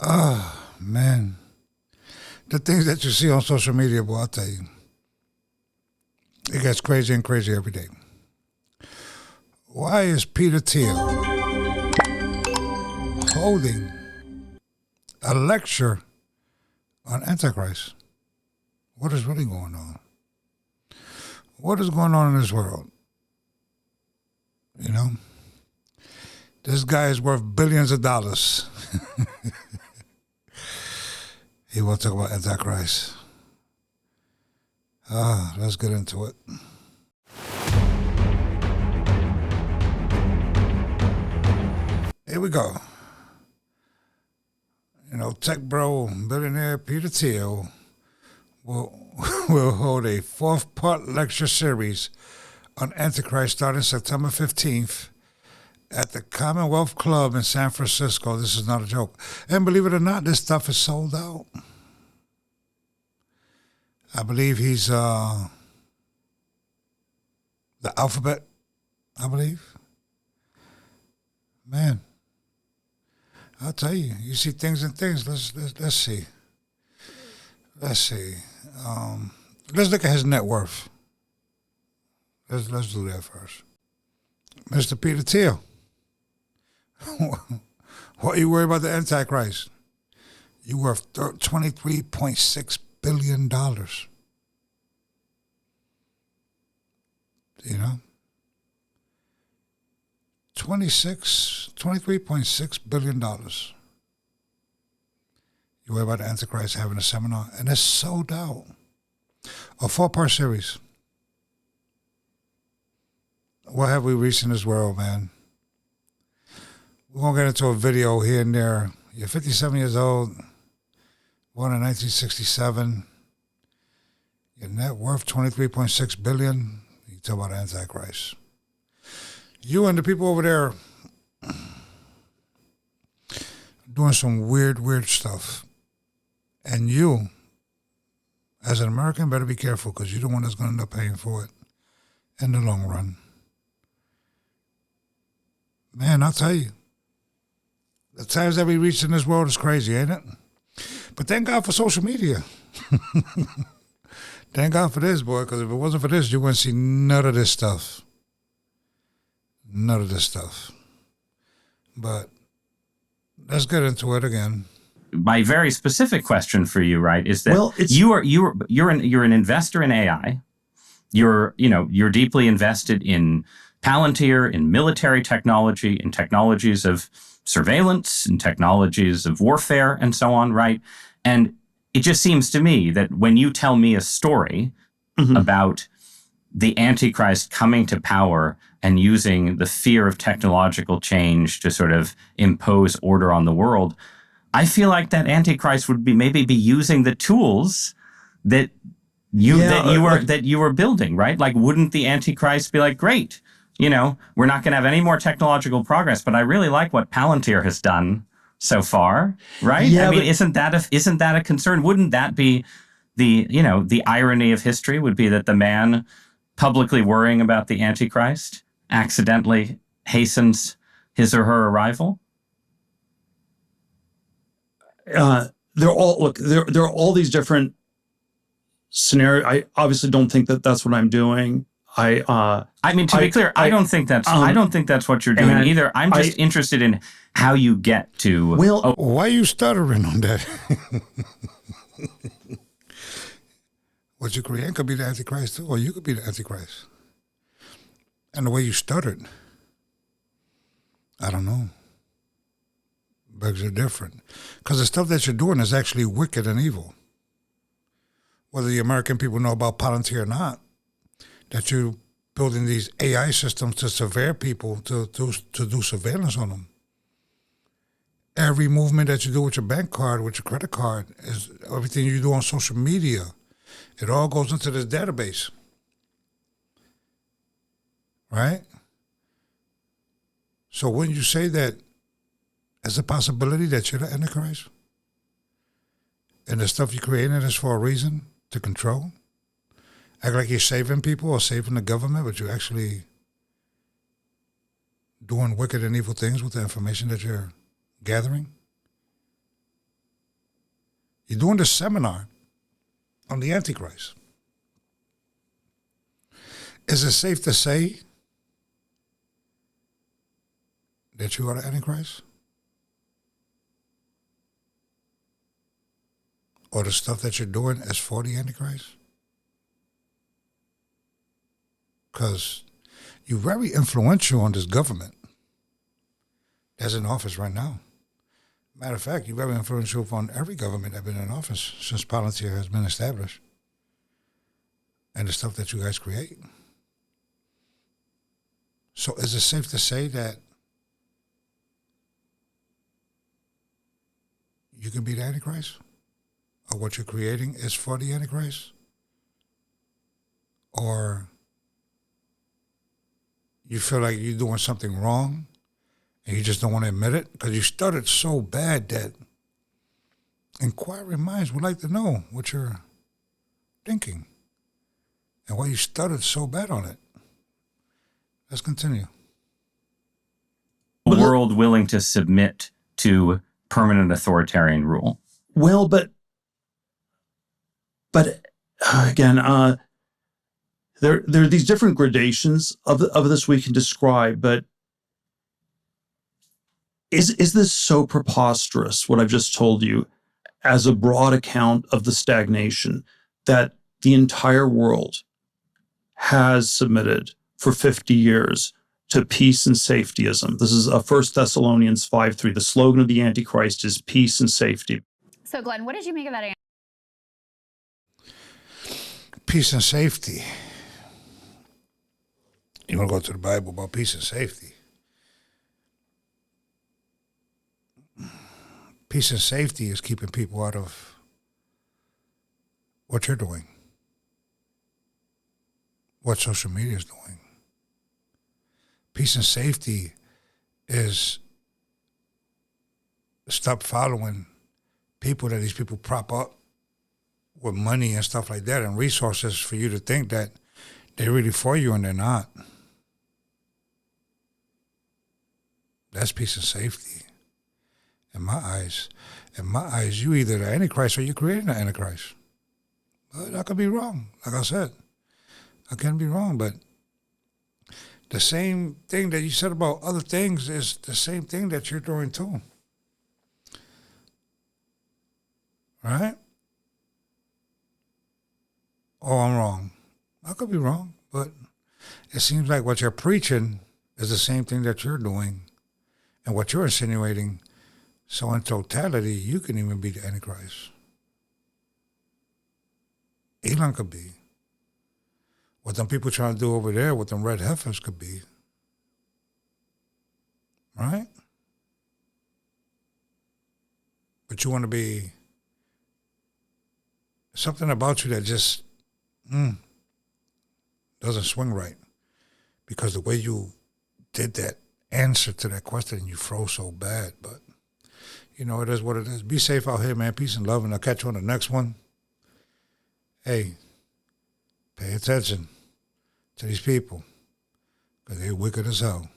Oh, man. The things that you see on social media, boy, I'll tell you. It gets crazy and crazy every day. Why is Peter Thiel holding a lecture on Antichrist? What is really going on? What is going on in this world? You know? This guy is worth billions of dollars. He will talk about Antichrist. Let's get into it. Here we go. You know, tech bro, billionaire Peter Thiel will hold a 4-part lecture series on Antichrist starting September 15th at the Commonwealth Club in San Francisco. This is not a joke. And believe it or not, this stuff is sold out. I believe he's the alphabet, I believe. Man, I'll tell you, you see things and things. Let's see. Let's look at his net worth. Let's do that first. Mr. Peter Thiel. What are you worried about the Antichrist? You worth $23.6 billion. You know? $23.6 billion. You worry about the Antichrist having a seminar, and it's sold out. A 4-part series. What have we reached in this world, man? We're going to get into a video here and there. You're 57 years old, born in 1967. Your net worth, $23.6 billion. You talk about Antichrist. You and the people over there doing some weird stuff. And you, as an American, better be careful because you're the one that's going to end up paying for it in the long run. Man, I'll tell you, the times that we reach in this world is crazy, ain't it? But thank God for social media. Thank God for this, boy, because if it wasn't for this, you wouldn't see none of this stuff. None of this stuff. But let's get into it again. My very specific question for you, right, is that you're an investor in AI. You're deeply invested in Palantir, in military technology, in technologies of surveillance, in technologies of warfare, and so on, right? And it just seems to me that when you tell me a story about the Antichrist coming to power and using the fear of technological change to sort of impose order on the world, I feel like that Antichrist would maybe be using the tools that you were building, right? Like, wouldn't the Antichrist be like, great, we're not going to have any more technological progress, but I really like what Palantir has done so far, right? Yeah, I mean, isn't that a concern? Wouldn't that be the irony of history would be that the man publicly worrying about the Antichrist accidentally hastens his or her arrival? There are all these different scenarios. I obviously don't think that that's what I'm doing. I mean, to be clear, I don't think that's what you're doing either. I'm just interested in how you get to. Well, why are you stuttering on that? What you create could be the Antichrist too, or you could be the Antichrist. And the way you stuttered, I don't know. Bugs are different. Because the stuff that you're doing is actually wicked and evil. Whether the American people know about Palantir or not, that you're building these AI systems to surveil people, to do surveillance on them. Every movement that you do with your bank card, with your credit card, is everything you do on social media. It all goes into this database. Right? So when you say that there's a possibility that you're the Antichrist, and the stuff you're creating is for a reason, to control, act like you're saving people or saving the government, but you're actually doing wicked and evil things with the information that you're gathering. You're doing this seminar on the Antichrist. Is it safe to say that you are the Antichrist? Or the stuff that you're doing is for the Antichrist? Because you're very influential on this government that's in office right now. Matter of fact, you're very influential on every government that's been in office since Palantir has been established. And the stuff that you guys create. So is it safe to say that you can be the Antichrist? Or what you're creating is for the Antichrist? Or you feel like you're doing something wrong and you just don't want to admit it? Because you stuttered so bad that inquiring minds would like to know what you're thinking and why you stuttered so bad on it. Let's continue. A world willing to submit to permanent authoritarian rule. Well, but again, there are these different gradations of this we can describe. But is this so preposterous, what I've just told you, as a broad account of the stagnation that the entire world has submitted for 50 years to peace and safetyism? This is 1 Thessalonians 5:3. The slogan of the Antichrist is peace and safety. So, Glenn, what did you make of that? Peace and safety. You want to go to the Bible about peace and safety. Peace and safety is keeping people out of what you're doing, what social media is doing. Peace and safety is stop following people that these people prop up with money and stuff like that and resources for you to think that they're really for you and they're not. That's peace and safety. In my eyes, you either the Antichrist or you're creating the Antichrist. But I could be wrong. Like I said, I can be wrong, but the same thing that you said about other things is the same thing that you're doing too. Right? Oh, I'm wrong. I could be wrong, but it seems like what you're preaching is the same thing that you're doing and what you're insinuating. So in totality, you can even be the Antichrist. Elon could be. What them people trying to do over there with them red heifers could be. Right? But you want to be something about you that just doesn't swing right. Because the way you did that answer to that question, you froze so bad. But, you know, it is what it is. Be safe out here, man. Peace and love, and I'll catch you on the next one. Hey, pay attention to these people, because they're wicked as hell.